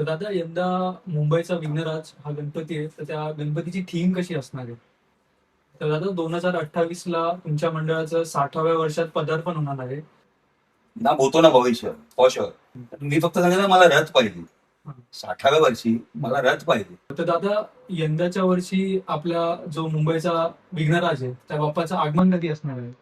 दादा यंदा मुंबईचा विघ्नराज हा गणपती आहे, तर त्या गणपतीची थीम कशी असणार आहे? तर दादा 2028 ला तुमच्या मंडळाचं 60व्या वर्षात पदार्पण होणार आहे. ना होतो ना भविष्य फॉर शुअर. मी फक्त सांगितलं मला रथ पाहिजे. 60व्या वर्षी मला रथ पाहिजे. तर दादा यंदाच्या वर्षी आपला जो मुंबईचा विघ्नराज आहे त्या बाप्पाचं आगमन कधी असणार आहे?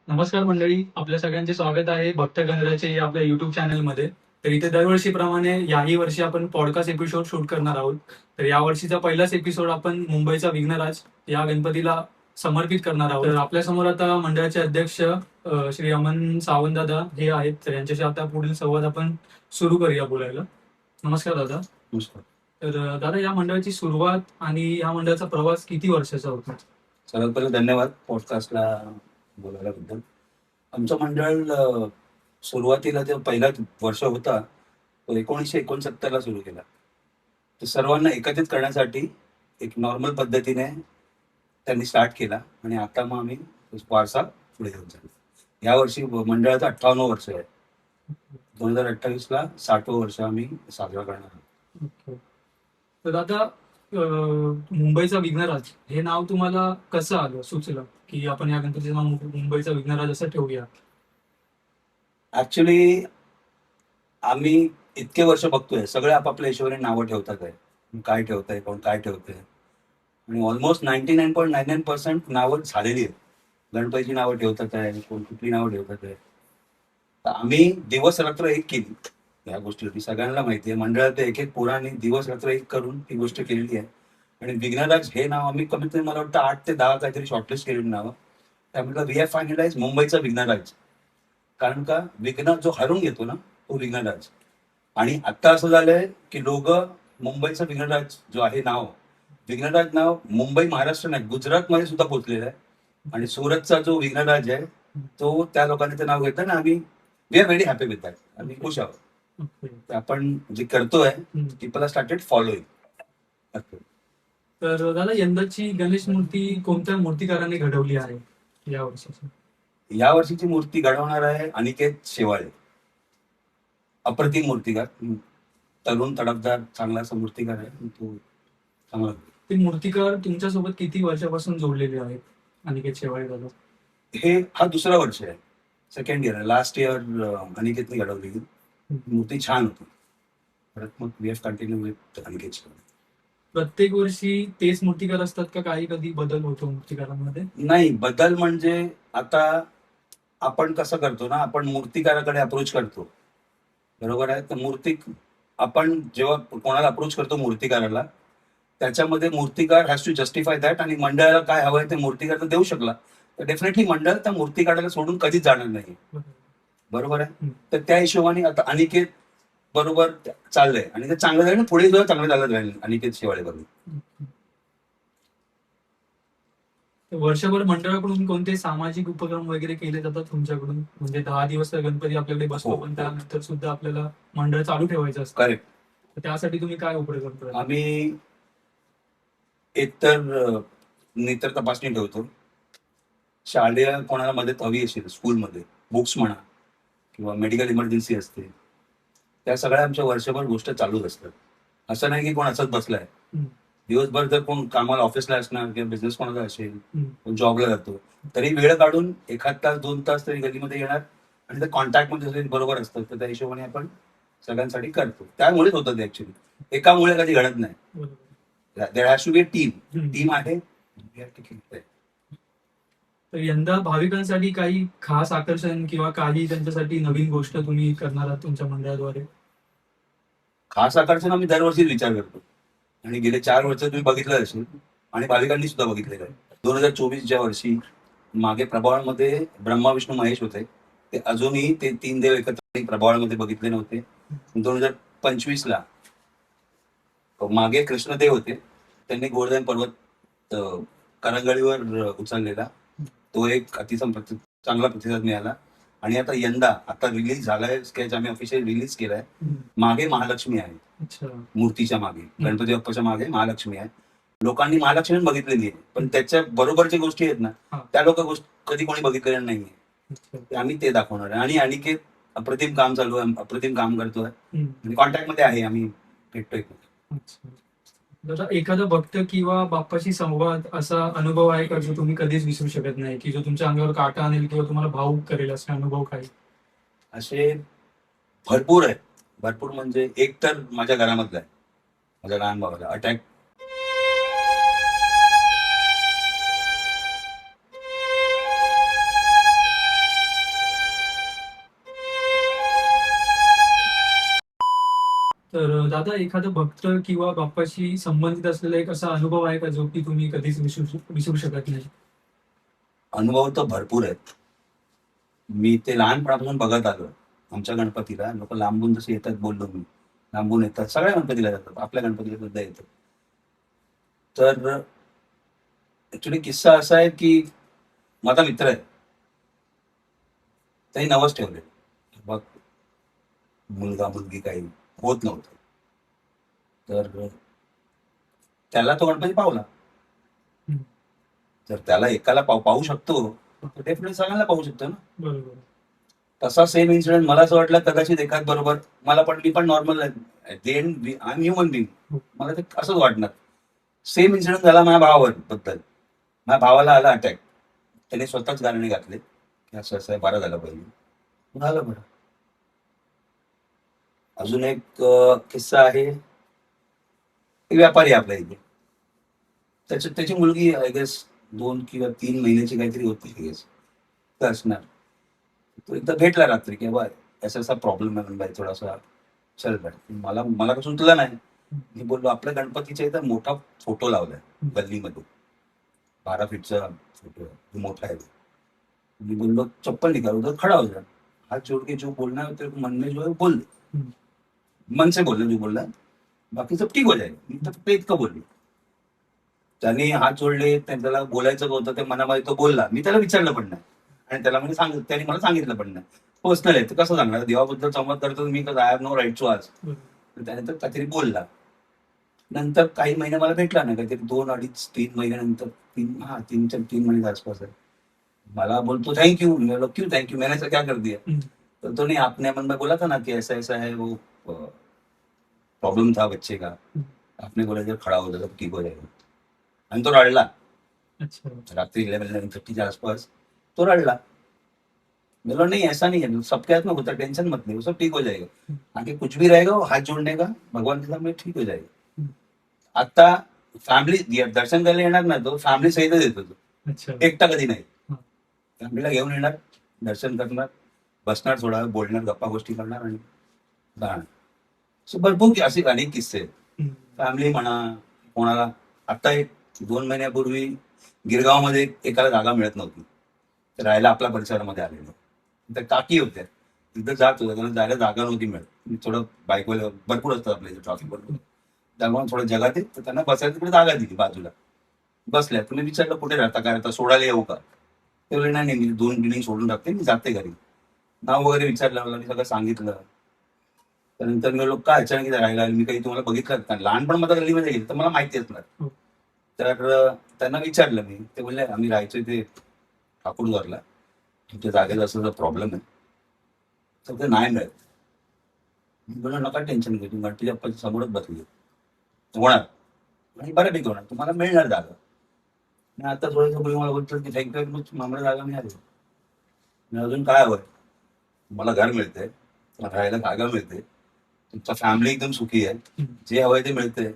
नमस्कार मंडळी, आपल्या सगळ्यांचे स्वागत आहे भक्त गणराजच्या या आपल्या युट्यूब चॅनलमध्ये. तर इथे दरवर्षीप्रमाणे याही वर्षी आपण पॉडकास्ट एपिसोड शूट करणार आहोत. तर या वर्षीचा पहिलाच एपिसोड आपण मुंबईचा विघ्नराज या गणपतीला समर्पित करणार आहोत. तर आपल्या समोर आता मंडळाचे अध्यक्ष श्री अमन सावंत दादा हे आहेत. तर यांच्याशी आता पुढील संवाद आपण सुरू करूया बोलायला. नमस्कार दादा. नमस्कार. तर दादा, या मंडळाची सुरुवात आणि या मंडळाचा प्रवास किती वर्षाचा होता? सर्वात पहिले धन्यवाद पॉडकास्टला बोलायल्याबद्दल. आमचं मंडळ सुरुवातीला जो पहिला वर्ष होता तो 1969ला सुरू केला. तर सर्वांना एकत्रित करण्यासाठी एक नॉर्मल पद्धतीने त्यांनी स्टार्ट केला आणि आता मग आम्ही वारसा पुढे घेऊन चाललो. या वर्षी मंडळाचं 58वं वर्ष आहे. 2028ला 60वं वर्ष आम्ही साजरा करणार आहोत. ओके. तर दादा, मुंबईचा विघ्नराज हे नाव तुम्हाला कसं आलं, सुचलं की आपण या गणपतीचं नाव मुंबईचा विघ्नराज असं ठेवूया? ऍक्च्युली आम्ही इतके वर्ष बघतोय सगळे आपापल्या हिशोबाने नावं ठेवतात आहे. काय ठेवतंय, कोण काय ठेवतंय, आणि ऑलमोस्ट 99.99% नावं झालेली आहेत. गणपतीची नावं ठेवतात आहे, कोण कुठली नावं ठेवतात आहे. तर आम्ही दिवस रात्र एक केली या गोष्टीवरती. सगळ्यांना माहिती आहे मंडळात एक एक पोरांनी दिवस रात्र एक करून ही गोष्ट केलेली आहे. आणि विघ्नराज हे नाव आम्ही कमीत कमी मला वाटतं 8 ते 10 काहीतरी शॉर्टलिस्ट केलेली नावं. त्यामुळे वी हॅव फायनलाइज मुंबईचा विघ्नराज. कारण का विघ्न जो हरून घेतो ना तो विघ्नराज. आणि आता असं झालंय की लोक मुंबईचा विघ्नराज जो आहे नाव, विघ्नराज नाव मुंबई महाराष्ट्र नाही गुजरातमध्ये सुद्धा पोहोचलेलं आहे. आणि सुरतचा जो विघ्नराज आहे तो त्या लोकांनी ते नाव घेतलं ना. आम्ही we are very happy with that. आम्ही खुश आहोत. ओके. तर आपण जे करतोय पीपल आर स्टार्टेड फॉलोईंग. तर दादा, यंदाची गणेश मूर्ती कोणत्या मूर्तिकाराने घडवली आहे या वर्षीची? या वर्षीची मूर्ती घडवणार आहे अनिकेत शेवाळे. अप्रतिम मूर्तिकार, तरुण तडफदार चांगला असा मूर्तिकार आहे तो. चांगला ते मूर्तिकार तुमच्यासोबत किती वर्षापासून जोडलेले आहेत अनिकेत शेवाळे दादा? हे हा दुसरा वर्ष आहे, सेकंड इयर आहे. लास्ट इयर अनिकेतने घडवलेली मूर्ती छान होती. परत मग we have continue with Aniket Shewale. प्रत्येक वर्षी तेच मूर्तिकार असतात का काही कधी बदल होतो मूर्तिकारांमध्ये? नाही, बदल म्हणजे आता आपण कसं करतो ना, आपण मूर्तिकाराकडे अप्रोच करतो, बरोबर आहे. तर आपण जेव्हा कोणाला अप्रोच करतो मूर्तिकाराला, त्याच्यामध्ये मूर्तिकार हॅज टू जस्टिफाय दॅट. आणि मंडळाला काय हवंय ते मूर्तिकार तर देऊ शकला तर डेफिनेटली मंडळ त्या मूर्तिकाराला सोडून कधीच जाणार नाही, बरोबर आहे. तर त्या हिशोबाने आता अनिकेत बरोबर चाललंय आणि ते चांगलं झालं. पुढे सुद्धा चांगलं चालत राहील अनिकेत शेवाळे बरोबर. वर्षभर मंडळाकडून कोणते सामाजिक उपक्रम वगैरे केले जातात तुमच्याकडून? म्हणजे 10 दिवस तर गणपती आपल्याकडे बसतो, हो. पण त्यानंतर सुद्धा आपल्याला मंडळ चालू ठेवायचं असतं. करेक्ट. तर त्यासाठी तुम्ही काय उपक्रम करता? आम्ही एकतर नेत्र तपासणी ठेवतो. शालेय कोणाला मदत हवी असेल स्कूलमध्ये, बुक्स म्हणा किंवा मेडिकल इमर्जन्सी असते, त्या सगळ्या आमच्या वर्षभर गोष्ट चालूच असतात. असं नाही की कोण असंच बसलाय. दिवसभर जर कोण कामाला ऑफिसला असणार किंवा बिझनेस कोणाचा असेल, कोण जॉबला जातो, तरी वेळ काढून 1 तास 2 तास तरी गलीमध्ये येणार आणि त्या कॉन्टॅक्टमध्ये बरोबर असतं. तर त्या हिशोबाने आपण सगळ्यांसाठी करतो. त्यामुळेच होतं ते. ऍक्च्युली एकामुळे कधी घडत नाही. There has to be a team आहे. तर यंदा भाविकांसाठी काही खास आकर्षण किंवा काही त्यांच्यासाठी नवीन गोष्ट तुम्ही करणार आहात तुमच्या मंडळाद्वारे? खास आकर्षण आम्ही दरवर्षीच विचार करतो आणि गेले 4 वर्ष तुम्ही बघितलं असेल आणि भाविकांनी सुद्धा बघितलेलं आहे. 2024च्या वर्षी मागे प्रभावामध्ये ब्रह्मा विष्णू महेश होते. ते अजूनही ते 3 देव एकत्र प्रभावामध्ये बघितले नव्हते. 2025ला मागे कृष्णदेव होते, त्यांनी गोवर्धन पर्वत करंगळीवर उचललेला. तो एक चांगला प्रतिसाद मिळाला. आणि आता रिलीज झालाय स्केच, आम्ही ऑफिशियल रिलीज केलाय. मागे महालक्ष्मी आहे, अच्छा. मूर्तीच्या मागे, गणपती बाप्पाच्या मागे महालक्ष्मी आहे. लोकांनी महालक्ष्मी बघितलेली आहे, पण त्याच्या बरोबरच्या गोष्टी आहेत ना, हा. त्या कधी कोणी बघितलेल्या नाहीये. अच्छा. ते आम्ही ते दाखवणार आहे. आणि अनिकेत अप्रतिम काम चालू आहे, अप्रतिम काम करतोय. हम्म. कॉन्टॅक्ट मध्ये आहे, आम्ही भेटतोय. अच्छा. दादा, एखादा भक्त किंवा बाप्पाशी संवाद असा अनुभव आहे का जो तुम्ही कधीच विसरू शकत नाही, की जो तुमच्या अंगावर काटा आणेल किंवा तुम्हाला भावुक करेल असे अनुभव काही? असे भरपूर आहेत. भरपूर म्हणजे एक तर माझ्या घरामधला आहे, माझ्या लहान भावाला अटॅक. तर दादा, एखादा भक्त किंवा बाप्पाशी संबंधित असलेला एक असा अनुभव आहे का जो की तुम्ही कधीच विसरू शकत नाही? अनुभव तर भरपूर आहेत. मी ते लहानपणापासून बघत आलो. आमच्या गणपतीला लोक लांबून जसे येतात, बोललो मी, लांबून येतात, सगळ्या गणपतीला जातात, आपल्या गणपतीला सुद्धा येतात. तर ऍक्च्युली किस्सा असा आहे की माझा मित्र आहे, त्यांनी नवस ठेवले, बघ मुलगा मुलगी काही होत नव्हतं. तर त्याला तो गणपती पावला. हम्म. तर त्याला एकाला पाहू शकतो, डेफिनेटली सगळ्यांना पाहू शकतो ना. बरोबर. तसा सेम इन्सिडेंट मला असं वाटलं कदाचित एखाद बरोबर मी पण नॉर्मल आहे, आय एम ह्युमन बिंग, मला ते असंच वाटणार. सेम इन्सिडेंट झाला माझ्या भावाबद्दल. माझ्या भावाला आला अटॅक, त्याने स्वतःच गाणे घातले की असं असं बरं झालं पाहिजे, झालं बरं. अजून एक किस्सा आहे. एक व्यापारी आहे आपल्या इथे, त्याची मुलगी आय गेस 2 किंवा 3 महिन्याची काहीतरी होती, आय गेस असणार. तो एकदा भेटला रात्री की बा असा असा प्रॉब्लेम आहे भाई, थोडासा चल भाई. मला कसं सुचलं नाही. मी बोललो आपल्या गणपतीच्या इथं मोठा फोटो लावलाय गल्लीमध्ये, 12 फीटचा फोटो आहे, मोठा आहे. मी बोललो चप्पल निकाल, उधर खड़ा हो जा, हाथ जोड़ के जो बोलना है तेरे को मन में जो है बोल दे. मन से बोललो जो बोलला, बाकी सब ठीक हो जाएगा. मी तर फक्त इतकं बोललो. त्याने हात जोडले, त्याला बोलायचं होतं ते मनामध्ये तो बोलला. मी त्याला विचारलं पण नाही, आणि त्याने मला सांगितलं पण नाही. पर्सनल आहे, तर कसं सांगणार, देवाबद्दल संवाद करतो मी, I have no right to आज. त्याने तर काहीतरी बोलला. नंतर काही महिने मला भेटला नाही, काहीतरी 2, 2.5, 3 महिन्यानंतर, 3 महिन्याच्या आसपास आहे. मला बोलतो थैंक यू. क्यों थैंक यू, मैंने ऐसा क्या कर दिया? तर तो नहीं, आपने मन में बोला था ना कि ऐसा ऐसा है, वो प्रॉब्लम था बच्चे का, आपने बोला जब खड़ा हो जाएगा तो ठीक हो जाएगा. आणि तो रडला. अच्छा. रात्री 11:30च्या आसपास तो रडला. बोला नहीं ऐसा नहीं है, सबके हाथ में होता, टेंशन मत ले, वो सब ठीक हो जाएगा. आगे कुछ भी रहेगा, वो हाथ जोड़ने का, भगवान के सामने ठीक हो जाएगा. आता फॅमिली दर्शन करायला येणार ना, तो फॅमिली सहितच येतो तो. अच्छा. एकटा कधी नाही. फॅमिलीला घेऊन येणार, दर्शन करणार, बसणार, थोडा वेळ बोलणार, गप्पा गोष्टी करणार आणि जाणार. सो भरपूर असे अनेक किस्से आहेत. फॅमिली म्हणा, कोणाला आता एक 2 महिन्यापूर्वी गिरगावमध्ये एकाला जागा मिळत नव्हती, तर राहायला आपल्या परिसरामध्ये आलेलो. तर काकी होत्या, तिथं जात होत्या, त्यांना जायला जागा नव्हती मिळत. थोडं बायकोला भरपूर असतं आपल्या इथे ट्रॉफिक भरपूर, त्यामुळे थोडं जगात आहे, तर त्यांना बसायला तिकडे जागा दिली बाजूला. बसल्या. तुम्ही विचारलं कुठे राहता, काय राहता, सोडायला येऊ का? ते बोलले नाही, मी 2 बिल्डिंग सोडून टाकते, मी जाते घरी. नाव वगैरे विचारलं मला, मी सगळं सांगितलं. त्यानंतर मी लोक काय अचानक राहायला, मी काही तुम्हाला बघितलं, लहानपण माझ्या गल्लीमध्ये गेलं तर मला माहिती असणार. तर त्यांना विचारलं मी, ते बोलले आम्ही राहायचो इथे ठाकूरद्वारला, तुमच्या जागेचा असं प्रॉब्लेम आहे, तर ते नाही मिळत. मी बोललो नका टेन्शन घेऊ, तुम्ही गणपती बाप्पाच्या समोरच बसले होणार, आणि बऱ्यापैकी होणार, तुम्हाला मिळणार जागा. आणि आता थोडंसं मुली मला बोलतो की थँक्यू व्हेरी मच, मला जागा मिळाली. अजून काय हवंय, मला घर मिळतंय, राहायला जागा मिळते, तुमचा फॅमिली एकदम सुखी आहे, जे हवंय ते मिळतंय,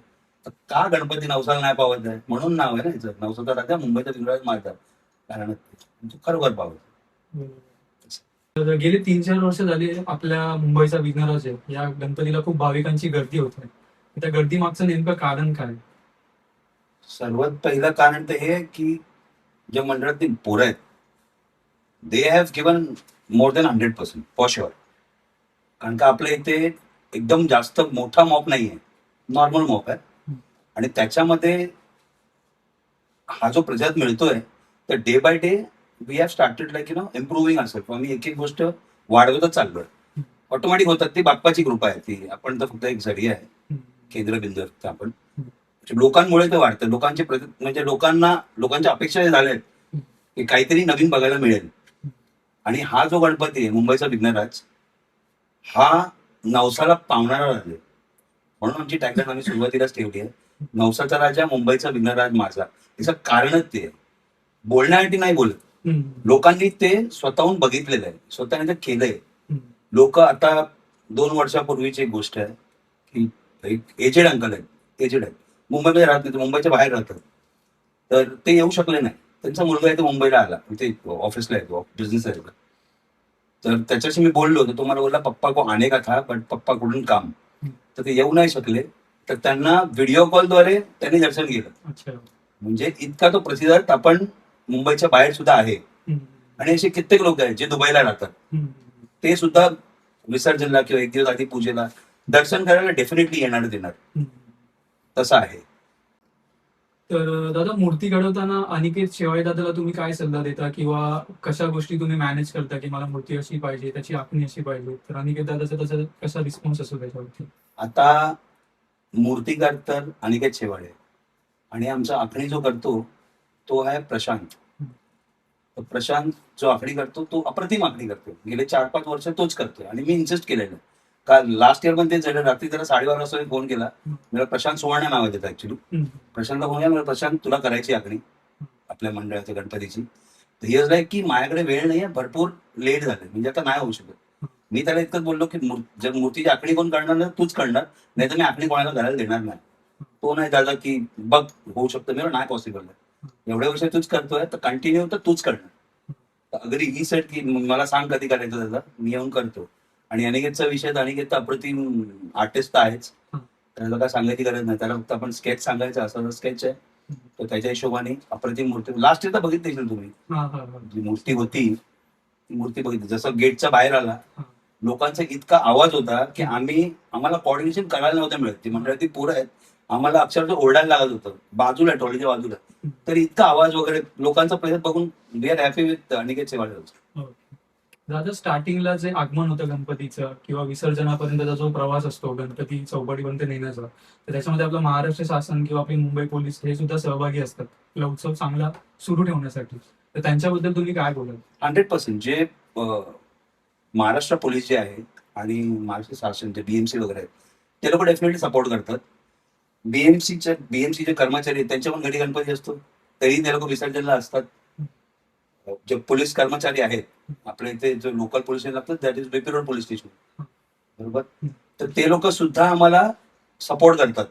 तर का गणपती नवसाला नाही पावत आहे? म्हणून नाव आहे ना याचं, नवसाचा राजा मुंबईचा पिंजऱ्यात मारतात, कारण खरोखर पावत. तर गेली 3-4 वर्ष झाली आपल्या मुंबईचा विघ्नराज आहे, या गणपतीला खूप भाविकांची गर्दी होते. त्या गर्दी मागचं नेमकं कारण काय? सर्वात पहिलं कारण तर हे की ज्या मंडळातील पोरं आहेत, they have given more than 100% for sure. कारण का आपल्या इथे एकदम जास्त मोठा मॉप नाही आहे, नॉर्मल मॉप आहे, आणि त्याच्यामध्ये हा जो प्रतिसाद मिळतोय तर day by day we have started like improving असेल आम्ही एक एक गोष्ट वाढवतच चाललोय. ऑटोमॅटिक होतात, ती बाप्पाची कृपा आहे, ती आपण तर फक्त एक जरी आहे, केंद्रबिंदू आहे फक्त आपण. लोकांमुळे ते वाढतं, म्हणजे लोकांच्या अपेक्षा हे झाल्या आहेत की काहीतरी नवीन बघायला मिळेल. आणि हा जो गणपती आहे मुंबईचा विघ्नराज, हा नवसाला पावणारा राजा आहे. म्हणून आमची टॅगलाईन आम्ही सुरुवातीलाच ठेवली आहे, नवसाचा राजा मुंबईचा विघ्नराज माझा. त्याचं कारणच ते आहे. बोलण्यासाठी नाही बोलत, लोकांनी ते स्वतःहून बघितलेलं आहे, स्वतःने ते केलंय. लोक आता 2 वर्षापूर्वीची एक गोष्ट आहे की एक एजेड अंकल आहेत, एजेड आहेत, मुंबईमध्ये राहत नाही, मुंबईच्या बाहेर राहतात. तर ते येऊ शकले नाही. त्यांचा मुलगा आहे तो मुंबईला आला, ते ऑफिसला येतो, बिझनेस आहे. तर त्याच्याशी मी बोललो तर तुम्हाला बोलला पप्पा को आने का था पण पप्पा कडून काम. तर ते येऊ नाही शकले, तर त्यांना व्हिडिओ कॉलद्वारे त्यांनी दर्शन घेतलं. म्हणजे इतका तो प्रतिसाद आपण मुंबईच्या बाहेर सुद्धा आहे. आणि असे कित्येक लोक आहेत जे दुबईला राहतात, ते सुद्धा विसर्जनला किंवा एक दिवस आधी पूजेला दर्शन करायला डेफिनेटली येणार. तसं आहे. तर दादा, मूर्ती घडवताना अनिकेत शेवाळे दादाला तुम्ही काय सल्ला देता किंवा कशा गोष्टी तुम्ही मॅनेज करता की मला मूर्ती अशी पाहिजे, त्याची आखणी अशी पाहिजे, तर अनिकेत दादाचा तसा कसा रिस्पॉन्स असतो त्याच्यावरती? आता मूर्तिकार तर अनिकेत शेवाळे आणि आमचा आखणी जो करतो तो आहे प्रशांत. तर प्रशांत जो आखणी करतो तो अप्रतिम आखणी करतो, गेले 4-5 वर्ष तोच करतोय आणि मी इन्सिस्ट केलेलं. काल लास्ट इयर पण ते झालं, रात्री त्याला 12:30 वाजता फोन केला. मला प्रशांत सुवर्ण नाव आहे त्याचं ऍक्च्युली. प्रशांतला फोन केला, प्रशांत तुला करायची आखणी आपल्या मंडळाच्या गणपतीची. तर ही लाईक की माझ्याकडे वेळ नाहीये, भरपूर लेट झाले, म्हणजे आता नाही होऊ शकत. मी त्याला इतकंच बोललो की जर मूर्तीची आखणी कोण करणार ना तूच करणार, नाही तर मी आखणी कोणाला करायला देणार नाही. तो नाही दादा की बघ होऊ शकतं, मी नाही पॉसिबल आहे, एवढ्या वर्ष तूच करतोय तर कंटिन्यू तर तूच करणार. अगदी ही सेट की मला सांग कधी करायचं दादा, मी येऊन करतो. आणि अनिकेतचा विषय तर अनिकेत तर अप्रतिम आर्टिस्ट आहेच, त्याला काय सांगायची गरज नाही. त्याला फक्त आपण स्केच सांगायचं, असं स्केच आहे तर त्याच्या हिशोबाने अप्रतिम मूर्ती. लास्ट इयर तर बघितली तुम्ही, जी मूर्ती होती ती मूर्ती बघितली, जसं गेटच्या बाहेर आला लोकांचा इतका आवाज होता की आम्हाला कोऑर्डिनेशन करायला नव्हतं मिळत. ती मंडळातील पोरं आहेत, आम्हाला अक्षरशः ओरडायला लागत होतं, बाजूला ट्रॉलीच्या बाजूला. तर इतका आवाज वगैरे लोकांचा प्रयत्न बघून we are happy with Aniket Shewale. दादा, स्टार्टिंगला जे आगमन होतं गणपतीचं किंवा विसर्जनापर्यंतचा जो प्रवास असतो गणपती चौपाटीपर्यंत नेण्याचा, तर त्याच्यामध्ये आपलं महाराष्ट्र शासन किंवा आपली मुंबई पोलीस हे सुद्धा सहभागी असतात आपला उत्सव चांगला सुरू ठेवण्यासाठी. तर त्यांच्याबद्दल तुम्ही काय बोलाल? 100% जे महाराष्ट्र पोलीस जे आहेत आणि महाराष्ट्र शासन जे बीएमसी वगैरे आहेत ते लोक डेफिनेटली सपोर्ट करतात. बीएमसी जे कर्मचारी आहेत त्यांच्या पण घरी गणपती असतो, तरी ते लोक विसर्जनला असतात. जे पोलीस कर्मचारी आहेत आपल्या इथे, जो लोकल पोलीस स्टेशन लागतं that is BP road police station, बरोबर, तर ते लोक सुद्धा आम्हाला सपोर्ट करतात.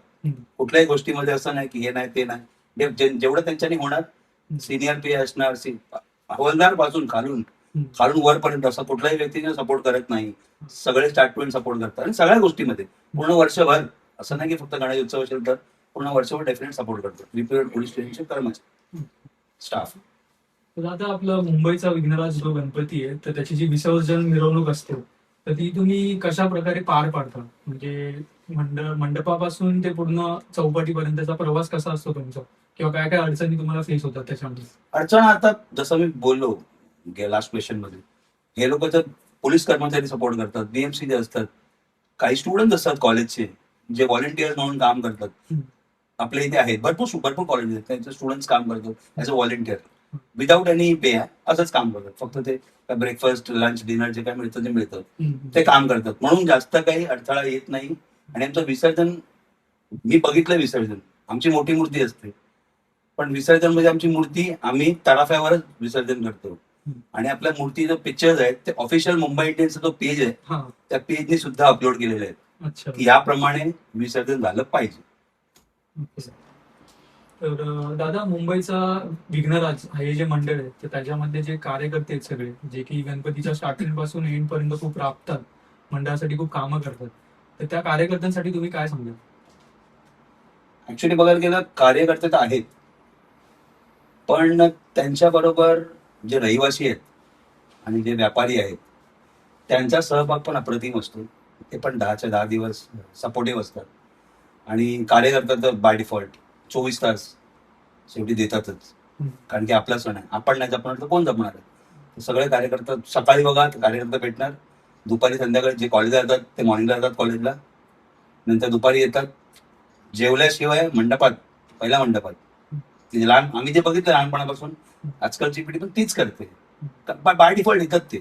कुठल्याही गोष्टीमध्ये असं नाही की हे नाही ते नाही, जेवढं त्यांच्यानी होणार, सिनियर पी असणार, हवालदार पासून खालून वरपर्यंत असं कुठल्याही व्यक्तीने सपोर्ट करत नाही. सगळे स्टार्टमेंट सपोर्ट करतात आणि सगळ्या गोष्टीमध्ये पूर्ण वर्षभर, असं नाही की फक्त गणेश उत्सव असेल तर पूर्ण वर्षभर डेफिनेट सपोर्ट करतात बीपी रोड पोलीस स्टेशनचे कर्मचारी, स्टाफ. तर आता आपला मुंबईचा विघ्नराज जो गणपती आहे, तर त्याची जी विसर्जन मिरवणूक असते तर ती तुम्ही कशा प्रकारे पार पाडता? म्हणजे मंडपापासून ते पूर्ण चौपाटीपर्यंतचा प्रवास कसा असतो तुमचा, किंवा काय काय अडचणी तुम्हाला फेस होतात त्याच्यामध्ये? अडचण आता जसं मी बोललो लास्ट क्वेश्चन मध्ये, हे लोक तर पोलीस कर्मचारी सपोर्ट करतात, बीएमसी जे असतात, काही स्टुडंट असतात कॉलेजचे जे व्हॉलेंटिअर्स म्हणून काम करतात. आपल्या इथे आहेत भरपूर कॉलेज आहेत, त्यांचे स्टुडंट्स काम करतात as a volunteer without any pay, असंच काम करतात. फक्त ते ब्रेकफास्ट, लंच, डिनर जे काय मिळतं ते मिळतं, ते काम करतात. म्हणून जास्त काही अडथळा येत नाही. आणि आमचं विसर्जन, मी बघितलं विसर्जन, आमची मोठी मूर्ती असते, पण विसर्जन म्हणजे आमची मूर्ती आम्ही तराफ्यावरच विसर्जन करतो. आणि आपल्या मूर्तीचे पिक्चर्स आहेत ते ऑफिशियल मुंबई इंडियन्सचा जो पेज आहे त्या पेजने सुद्धा अपलोड केलेले आहेत की याप्रमाणे विसर्जन झालं पाहिजे. तर दादा, मुंबईचा विघ्नराज हे जे मंडळ आहे तर त्याच्यामध्ये जे कार्यकर्ते आहेत सगळे, जे की गणपतीच्या स्टार्टिंग पासून एंड पर्यंत खूप राबतात, मंडळासाठी खूप कामं करतात, तर त्या कार्यकर्त्यांसाठी तुम्ही काय सांगाल? ऍक्च्युली बघायला गेलं कार्यकर्ते तर आहेत, पण त्यांच्याबरोबर जे रहिवासी आहेत आणि जे व्यापारी आहेत त्यांचा सहभाग पण अप्रतिम असतो. ते पण 10च्या 10 दिवस सपोर्टिव्ह असतात. आणि कार्यकर्ता तर बाय डिफॉल्ट 24 तास शेवटी देतातच. हम्म. कारण की आपला सण आहे, आपण नाही जपणार तर कोण जपणार आहे. तर सगळे कार्यकर्ता सकाळी बघा कार्यकर्ता भेटणार, दुपारी संध्याकाळी जे कॉलेजला जातात ते मॉर्निंगला जातात कॉलेजला, नंतर दुपारी येतात, जेवल्याशिवाय मंडपात, पहिल्या मंडपात. ते लहान आम्ही जे बघितलं लहानपणापासून आजकालची पिढी पण तीच करते. बाय डिफॉल्ट येतात ते,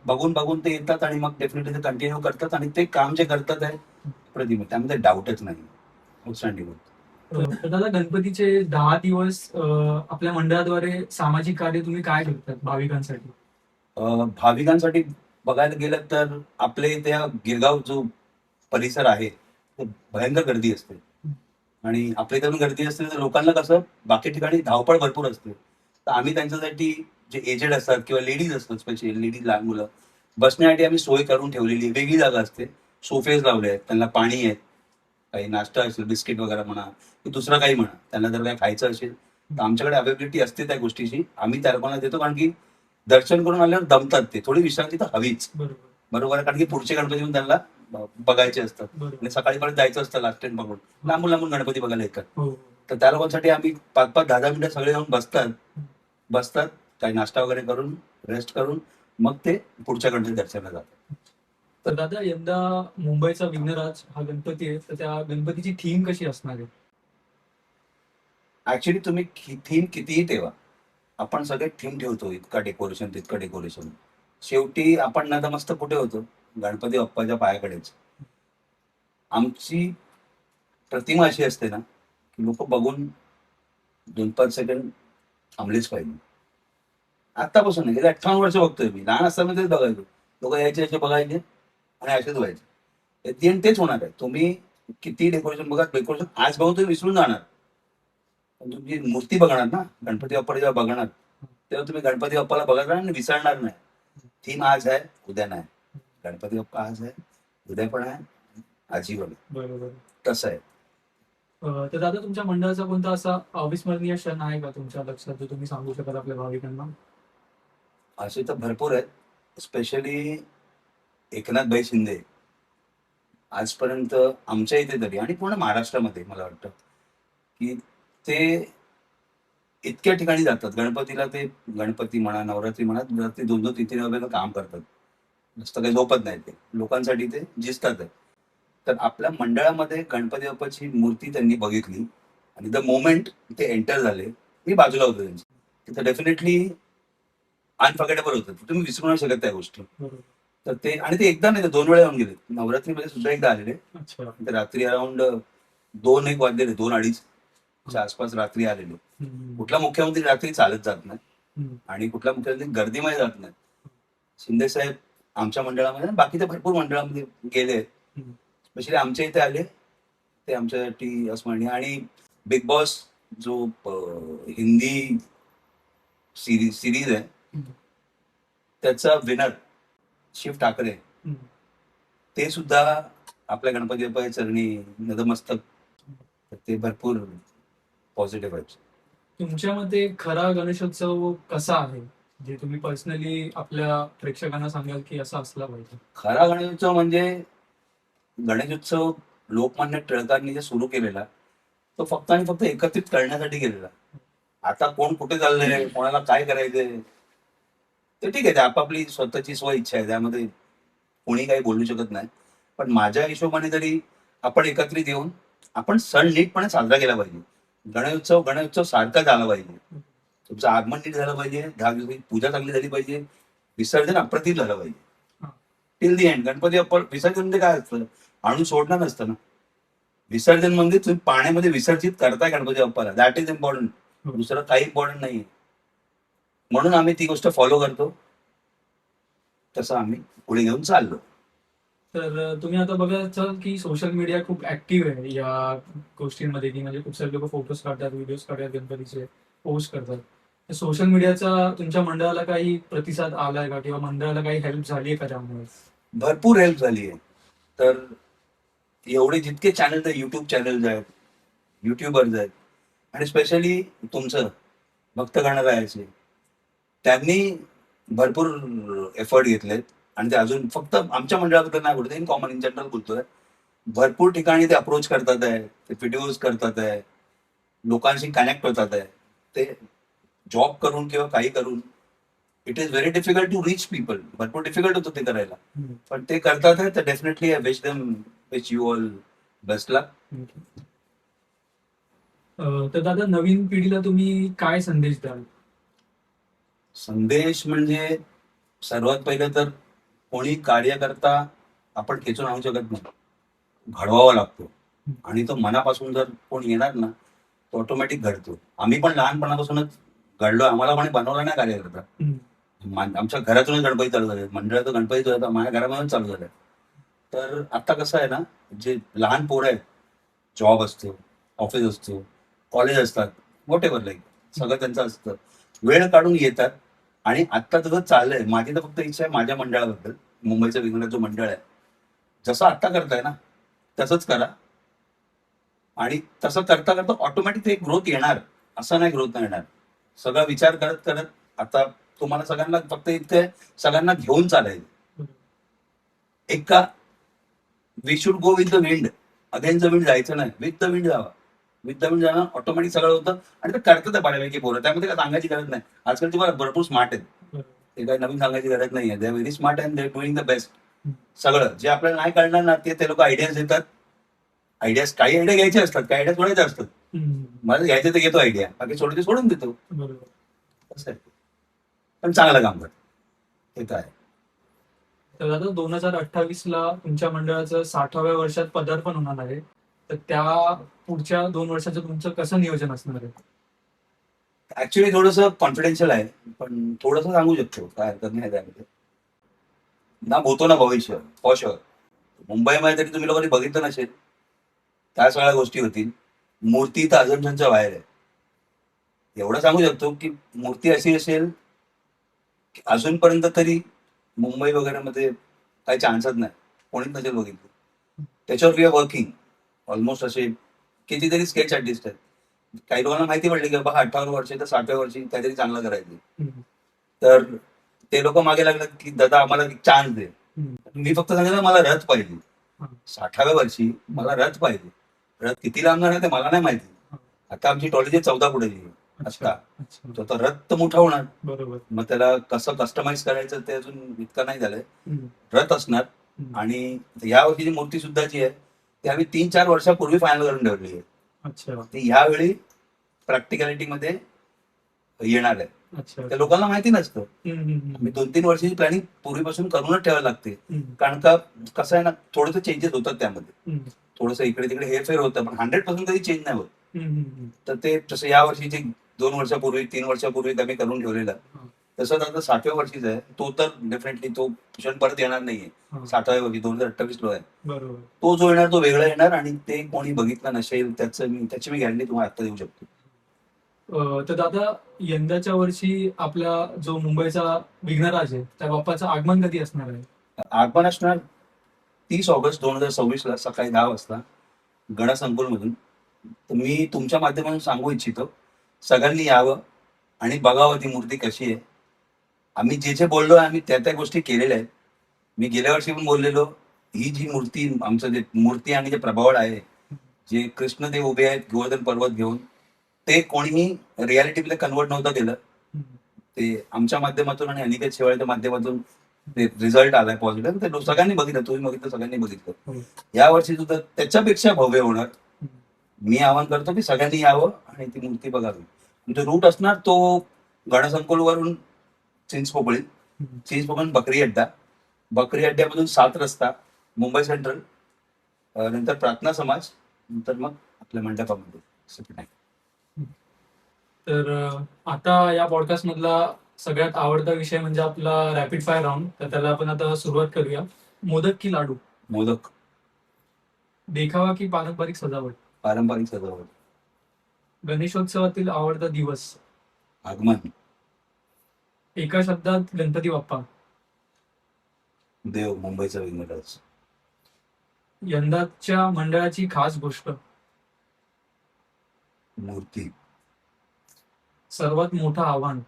बघून बघून ते येतात आणि मग डेफिनेटली ते कंटिन्यू करतात आणि ते काम जे करतात आहे प्रतिम आहे. त्यामध्ये डाऊटच नाही. आउटस्टँडिंग. तर दादा, गणपतीचे 10 दिवस आपल्या मंडळाद्वारे सामाजिक कार्य तुम्ही काय करतात भाविकांसाठी? भाविकांसाठी बघायला गेलं तर आपले त्या गिरगाव जो परिसर आहे तो भयंकर गर्दी असते आणि आपल्या इथे पण गर्दी असते. तर लोकांना कसं बाकी ठिकाणी धावपळ भरपूर असते, तर आम्ही त्यांच्यासाठी जे एजेड असतात किंवा लेडीज असतात, स्पेशली लेडीज लहान मुलं बसण्यासाठी आम्ही सोय करून ठेवलेली आहे. वेगळी जागा असते, सोफेज लावले आहेत, त्यांना पाणी आहेत, काही नाश्ता असेल बिस्किट वगैरे म्हणा की दुसरं काही म्हणा, त्यांना जर काही खायचं असेल तर आमच्याकडे अवेलेबिलिटी असते त्या गोष्टीची. आम्ही त्या लोकांना देतो, कारण की दर्शन करून आल्यावर दमतात ते, थोडी विश्रांती तर हवीच. बरोबर आहे, कारण की पुढचे गणपती पण त्यांना बघायचे असतात आणि सकाळी परत जायचं असतं लास्ट टाइम बघून. लांबून लांबून गणपती बघायला येतात. तर त्या लोकांसाठी आम्ही 5-5, 10-10 मिनिटं सगळे जाऊन बसतात काही नाश्ता वगैरे करून, रेस्ट करून मग ते पुढच्या गणपती दर्शनाला जातात. तर दादा, यंदा मुंबईचा विघ्नराज हा गणपती आहे, तर त्या गणपतीची थीम कशी असणार आहे? ऍक्च्युली तुम्ही थीम कितीही ठेवा, आपण सगळे थीम ठेवतो, इतका डेकोरेशन तितकं डेकोरेशन, शेवटी आपण नतमस्तक कुठे होतो? गणपती बाप्पाच्या पायाकडेच. आमची प्रतिमा अशी असते ना की लोक बघून 2-5 सेकंड थांबलेच पाहिजे. आतापासून नाही, गेले 58 वर्ष बघतोय मी. लहान असताना तेच बघायचो, लोक यायचे असे बघायचे आणि असेच व्हायचे. एट दी एंड तेच होणार आहे. तुम्ही किती डेकोरेशन बघा, डेकोरेशन आज बघून तुम्ही विसरून जाणार, पण तुमची मूर्ती बघणार ना, गणपती बाप्पा जेव्हा बघणार तेव्हा तुम्ही गणपती बाप्पाला बघणार आणि विसरणार नाही. थीम आज आहे, उद्या नाही. गणपती बाप्पा आज आहे, उद्या पण आहे, आजीवन आहे. बरोबर. तसं आहे. तर दादा, तुमच्या मंडळाचा कोणता असा अविस्मरणीय क्षण आहे का तुमच्या लक्षात, जो तुम्ही सांगू शकाल आपल्या भाविकांना? असे तर भरपूर आहेत. स्पेशली एकनाथभाई शिंदे आजपर्यंत आमच्या इथे तरी आणि पूर्ण महाराष्ट्रामध्ये मला वाटतं की ते इतक्या ठिकाणी जातात गणपतीला. ते गणपती म्हणा, नवरात्री म्हणा, रात्री 2-2, 3-3 वाजेला काम करतात. नुसतं काही झोपत नाही, ते लोकांसाठी ते झिजतात. तर आपल्या मंडळामध्ये गणपती बाप्पाची मूर्ती त्यांनी बघितली आणि द मोमेंट ते एंटर झाले, मी बाजूला होतो त्यांची, तिथं डेफिनेटली अनफॉरगेटेबल होतं. तुम्ही विसरू नाही शकत त्या गोष्टी. तर ते, आणि ते एकदा नाही, ते 2 वेळा येऊन गेले. नवरात्रीमध्ये सुद्धा एकदा आलेले. ते रात्री अराउंड 2-1 वाजलेले, 2-2:30 च्या आसपास रात्री आलेले. कुठला मुख्यमंत्री रात्री चालत जात नाही आणि कुठला मुख्यमंत्री गर्दीमध्ये जात नाही. शिंदे साहेब आमच्या मंडळामध्ये, बाकीच्या भरपूर मंडळामध्ये गेले, स्पेशली आमच्या इथे आले. ते आमच्यासाठी अस्मरणीय. आणि बिग बॉस जो हिंदी सिरीज आहे त्याचा विनर शिव ठाकरे, ते सुद्धा आपल्या गणपती बाप्पाच्या चरणी नतमस्तक. ते भरपूर पॉझिटिव्ह आहे. तुमच्या मते खरा गणेशोत्सव कसा आहे, जे तुम्ही पर्सनली आपल्या प्रेक्षकांना सांगाल की असा असला पाहिजे? खरा गणेशोत्सव म्हणजे गणेशोत्सव लोकमान्य टिळकांनी जे सुरू केलेला, तो फक्त आणि फक्त एकत्रित करण्यासाठी केलेला. आता कोण कुठे चाललंय, कोणाला काय करायचंय ते ठीक आहे, ते आपापली स्वतःची इच्छा आहे, त्यामध्ये कोणी काही बोलू शकत नाही. पण माझ्या हिशोबाने तरी आपण एकत्रित येऊन आपण सण नीटपणे साजरा केला पाहिजे. गणेशोत्सव सारखा झाला पाहिजे. तुमचं आगमन नीट झालं पाहिजे, 10 दिवस पूजा चांगली झाली पाहिजे, विसर्जन अप्रतिम झालं पाहिजे. Till the end. Ganpati Bappa विसर्जन म्हणजे काय असतं? आणून सोडणं नसतं ना. विसर्जन म्हणजे तुम्ही पाण्यामध्ये विसर्जित करताय गणपती बाप्पाला, दॅट इज इम्पॉर्टंट. दुसरं काही इम्पॉर्टंट नाही. म्हणून आम्ही ती गोष्ट फॉलो करतो, तसं आम्ही पुढे घेऊन चाललो. तर तुम्ही आता बघायचं की सोशल मीडिया खूप ऍक्टिव्ह आहे या गोष्टींमध्ये, की म्हणजे खूप सारे लोक फोटोज काढतात, व्हिडिओज काढतात, गणपतीचे पोस्ट करतात. तर सोशल मीडियाचा तुमच्या मंडळाला काही प्रतिसाद आलाय का, किंवा मंडळाला काही हेल्प झाली आहे का त्यामुळे? भरपूर हेल्प झाली आहे. तर एवढे जितके चॅनल्स आहेत, युट्यूब चॅनल्स आहेत, युट्यूबर्स आहेत, आणि स्पेशली तुमचं भक्त गणरायाचे, त्यांनी भरपूर एफर्ट घेतलेत. आणि ते अजून फक्त आमच्या मंडळाबद्दल नाही बोलत, इन कॉमन इन जनरल बोलतोय. भरपूर ठिकाणी ते अप्रोच करतात आहे, ते व्हिडिओज करतात आहे, लोकांशी कनेक्ट होतात आहे. ते जॉब करून किंवा काही करून it is very difficult to reach people. भरपूर डिफिकल्ट होतं ते करायला, पण ते करतात आहे, तर definitely I wish them, wish you all best luck. तर दादा, नवीन पिढीला तुम्ही काय संदेश द्याल? संदेश म्हणजे सर्वात पहिलं तर कोणी कार्यकर्ता आपण खेचून आणू शकत नाही, घडवावा लागतो. आणि तो मनापासून जर कोण येणार ना, तो ऑटोमॅटिक घडतो. आम्ही पण लहानपणापासूनच घडलो, आम्हाला कोणी बनवलं नाही कार्यकर्ता. आमच्या घरातूनच गणपती चालू झाले, मंडळाचं गणपती जो आहे माझ्या घरामधूनच चालू झालं. तर आता कसं आहे ना, जे लहान पोरं आहेत, जॉब असतो, ऑफिस असतो, कॉलेज असतात, वॉट एव्हर, लाईक सगळं त्यांचं असतं, वेळ काढून येतात. आणि आत्ता जसं चाललंय, माझी तर फक्त इच्छा आहे माझ्या मंडळाबद्दल, मुंबईचं विघ्न जो मंडळ आहे, जसं आत्ता करताय ना तसंच करा. आणि तसं करता करता ऑटोमॅटिक एक ग्रोथ येणार, असं नाही ग्रोथ नाही येणार. सगळा विचार करत करत आता तुम्हाला सगळ्यांना फक्त इतकं सगळ्यांना घेऊन चालायचं. एक का we should go with the wind, against the wind जायचं नाही, विथ द विंड जावा. विथ द विंड जाणं ऑटोमॅटिक सगळं होतं. आणि ते करतात बऱ्यापैकी पोरं, त्यामध्ये काय सांगायची गरज नाही. आजकाल तुम्हाला भरपूर स्मार्ट आहेत, ते काही नवीन सांगायची गरज नाहीये. They are very smart and they are doing the best. सगळं जे आपल्याला नाही कळणार ना, ते लोक आयडियाज देतात. आयडियाज, काही आयडिया घ्यायचे असतात, काही आयडिया सोडायचे असतात. मला घ्यायचं तर घेतो आयडिया, बाकी सोडून सोडून देतो. असं आहे. पण चांगलं काम करतो, हे तर आहे. तर दादा, 2028 ला तुमच्या मंडळाचं 60व्या वर्षात पदार्पण होणार आहे. तर त्या पुढच्या 2 वर्षाचं तुमचं कसं नियोजन असणार आहे? ऍक्च्युली थोडंसं कॉन्फिडेन्शियल आहे, पण थोडंसं सांगू शकतो, काय हरकत नाही त्यामध्ये. ना भूतो ना भविष्य, फॉर शुअर. मुंबईमध्ये तरी तुम्ही लोकांनी बघितलं नसेल, त्या सगळ्या गोष्टी होतील. मूर्ती तर अजूनच्या बाहेर आहे. एवढं सांगू शकतो की मूर्ती अशी असेल की अजूनपर्यंत तरी मुंबई वगैरे मध्ये काही चान्सच नाही, कोणीच नसेल बघितलं. त्याच्यावर वी आर वर्किंग. ऑलमोस्ट असे कितीतरी स्केच आर्टिस्ट आहेत. काही लोकांना माहिती पडली की बाबा 58 वर्षी तर 60व्या वर्षी काहीतरी चांगलं करायचं. तर ते लोक मागे लागतात की दादा आम्हाला चान्स दे. मी फक्त सांगितलं मला रथ पाहिजे. 60व्या वर्षी मला रथ पाहिजे. रथ किती लांबणार आहे ते मला नाही माहिती. आता आमची टॉलेज 14 फुटाची आता. तो तर रथ तर मोठा होणार. बरोबर. मग त्याला कसं कस्टमाइज करायचं ते अजून इतकं नाही झालंय. रथ असणार. आणि या वर्षीची मूर्ती सुद्धा जी आहे ती आम्ही 3-4 वर्षापूर्वी फायनल करून ठेवली आहे. अच्छा. ती ह्यावेळी प्रॅक्टिकॅलिटी मध्ये येणार आहे. अच्छा. त्या लोकांना माहिती नसतं. मी 2-3 वर्षाची प्लॅनिंग पूर्वीपासून करूनच ठेवायला लागते. कारण का कसं आहे ना, थोडंसं चेंजेस होतात त्यामध्ये. थोडंसं इकडे तिकडे हेरफेर होतं, पण 100% कधी चेंज नाही होत. तर ते तसं या वर्षीचे 2 वर्षापूर्वी 3 वर्षापूर्वी आम्ही करून ठेवलेला. तसंच आता 60व्या वर्षीचा आहे तो, तर डेफिनेटली तो क्षण परत येणार नाहीये. 60व्या वर्षी 2028 लो आहे. बरोबर. तो जो येणार तो वेगळा येणार, आणि ते कोणी बघितलं नसेल त्याची मी गॅरंटी तुम्हाला आता देऊ शकतो. तर दादा, यंदाच्या वर्षी आपला जो मुंबईचा विघ्नराज आहे त्या बाप्पाचं आगमन कधी असणार आहे? आगमन असणार 30 ऑगस्ट 2026 ला सकाळी 10 वाजता गणसंकुलमधून. तर मी तुमच्या माध्यमातून सांगू इच्छितो, सगळ्यांनी यावं आणि बघावं ती मूर्ती कशी आहे. आम्ही जे जे बोललो आम्ही त्या गोष्टी केलेल्या आहेत. मी गेल्या वर्षी पण बोललेलो, ही जी मूर्ती, आमचं जे मूर्ती आणि जे प्रभावळ आहे, जे कृष्णदेव उभे आहेत गोवर्धन पर्वत घेऊन, ते कोणीही रियालिटीला कन्वर्ट नव्हतं केलं. ते आमच्या माध्यमातून आणि अनिकेत शेवाळ्याच्या माध्यमातून ते रिझल्ट आलाय पॉझिटिव्ह. ते सगळ्यांनी बघितलं, तुम्ही बघितलं, सगळ्यांनी बघितलं. या वर्षी सुद्धा त्याच्यापेक्षा भव्य होणार. मी आवाहन करतो की सगळ्यांनी यावं आणि ती मूर्ती बघावी. जो रूट असणार तो गणसंकुलवरून चिंचपोकळी, चिंचपोकळी बकरी अड्डा, बकरी अड्ड्यामधून 7 रस्ता, मुंबई सेंट्रल, नंतर प्रार्थना समाज, नंतर मग आपल्या मंडपामध्ये. तर आता या पॉडकास्ट मधला सगळ्यात आवडता विषय म्हणजे आपला रॅपिड फायर राऊंड. तर त्याला आपण आता सुरुवात करूया. मोदक की लाडू? मोदक. देखावा की पारंपरिक सजावट? पारंपरिक सजावट. गणेशोत्सवातील आवडता दिवस? आगमन. एका शब्दात गणपती बाप्पा? देव, मुंबईचा विघ्नराज. यंदाच्या मंडळाची खास गोष्ट? मूर्ती. सर्वात मोठं आव्हान?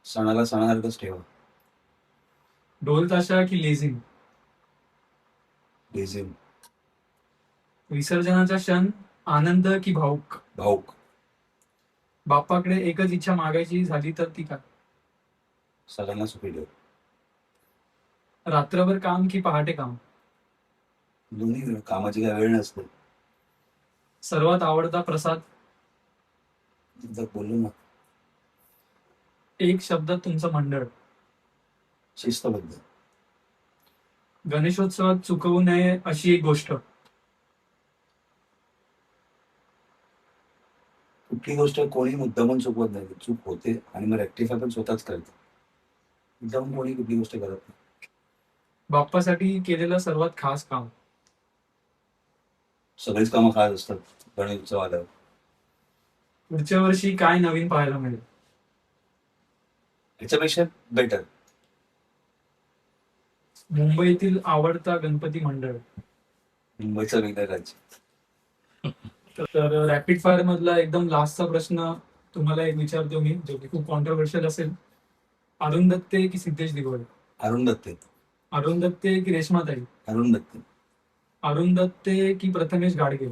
सणाला सणासारखंच ठेवा. ढोल ताशा की लेझिम? लेझिम. विसर्जनाचा क्षण आनंद की भाऊक? भाऊक. बाप्पाकडे एकच इच्छा मागायची झाली तर ती काय? सगळ्यांना सुखी ठेव. रात्रभर काम की पहाटे काम? दोन्ही वेळ. कामाची काय वेळ नसते. सर्वात आवडता प्रसाद? एकदा बोललो ना, एक शब्दात तुमचं मंडळ. शिस्तबद्ध. गणेशोत्सवात चुकवू नये अशी एक गोष्ट. कुठली गोष्ट कोणी मुद्दामून चुकवत नाही. चूक होते आणि मग रेक्टिफाय पण स्वतःच करते. मुद्दामून कोणी कुठली गोष्ट करत नाही. बाप्पासाठी केलेलं सर्वात खास काम. सगळीच कामं खास असतात गणेश उत्सव आल्यावर. पुढच्या वर्षी काय नवीन पाहायला मिळेल? ह्याच्यापेक्षा बेटर. मुंबईतील आवडता गणपती मंडळ. मुंबईचं वेगळं राज्य. तर रॅपिड फायर मधला एकदम लास्टचा प्रश्न तुम्हाला एक विचारतो मी, जो की खूप कॉन्ट्रोवर्शियल असेल. अरुण दत्ते की सिद्धेश दिगवळे? अरुण दत्ते. अरुण दत्ते की रेश्माताई? अरुण दत्ते. अरुण दत्ते की प्रथमेश गाडगे?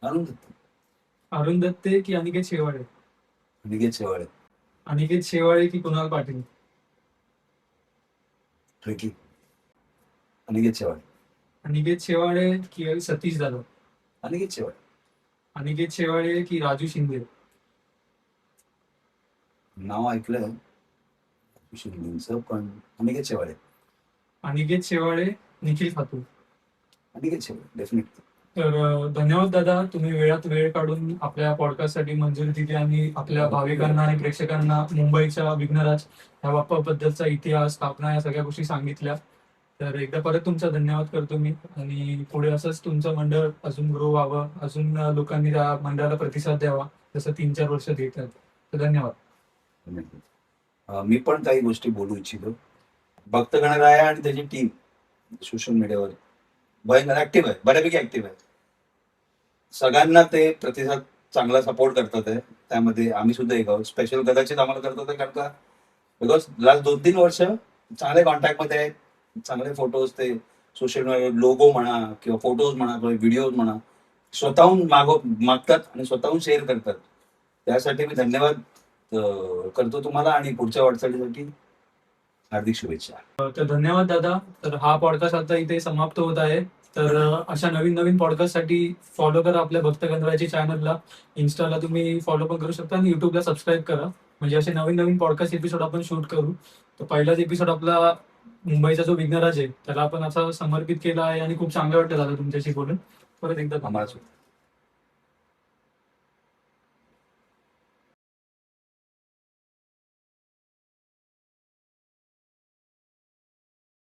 अरुण दत्ते. अरुण दत्ते की अनिकेत शेवाळे? निकेत शेवाळे. अनिकेत शेवाळे की कुणाल पाटील? ट्रिकी. अनिकेत शेवाळे. अनिकेत शेवाळे की सतीश जाधव? अनिकेत शेवाळे. अनिकेत शेवाळे की राजू शिंदे? नाव ऐकलंय शिंदेचं, पण अनिकेत शेवाळे. अनिकेत शेवाळे, निखिल खातू. अनिकेत शेवाळे डेफिनेटली. तर धन्यवाद दादा, तुम्ही वेळात वेळ काढून आपल्या पॉडकास्टसाठी मंजुरी दिली आणि आपल्या भाविकांना आणि प्रेक्षकांना मुंबईच्या विघ्नराज या बाप्पाबद्दलचा इतिहास, स्थापना या सगळ्या गोष्टी सांगितल्या. तर एकदा परत तुमचा धन्यवाद करतो मी, आणि पुढे असंच तुमचं मंडळ अजून ग्रो व्हावं, अजून लोकांनी त्या मंडळाला प्रतिसाद द्यावा, जसं 3-4 वर्ष देत आहेत. तर धन्यवाद. मी पण काही गोष्टी बोलू इच्छितो. भक्त गणराय आणि त्याची टीम सोशल मीडियावर भयंकर ऍक्टिव्ह आहे, बऱ्यापैकी ऍक्टिव्ह आहे. सगळ्यांना ते प्रतिसाद चांगला सपोर्ट करतात आहे. त्यामध्ये आम्ही सुद्धा एक आहोत. स्पेशल कदाचित आम्हाला करतात आहे कारण का बिकॉज लास्ट 2-3 वर्ष चांगले कॉन्टॅक्ट मध्ये आहेत. चांगले फोटोज ते सोशल मीडिया लोगो म्हणा किंवा फोटोज म्हणा किंवा व्हिडिओज म्हणा स्वतःहून मागतात आणि स्वतःहून शेअर करतात. त्यासाठी मी धन्यवाद करतो तुम्हाला आणि पुढच्या वाटचालीसाठी हार्दिक शुभेच्छा. तर धन्यवाद दादा. तर हा पॉडकास्ट आता इथे समाप्त होत आहे. तर अशा नवीन नवीन पॉडकास्टसाठी फॉलो करा आपल्या भक्त गणरायाची चॅनलला. इन्स्टाला तुम्ही फॉलो पण करू शकता आणि युट्यूबला सबस्क्राईब करा, म्हणजे असे नवीन नवीन पॉडकास्ट एपिसोड आपण शूट करू. तर पहिलाच एपिसोड आपला मुंबईचा जो विघ्नराज आहे त्याला आपण असा समर्पित केला आहे आणि खूप चांगलं वाटलं दादा तुमच्याशी बोलून. परत एकदा आम्हाला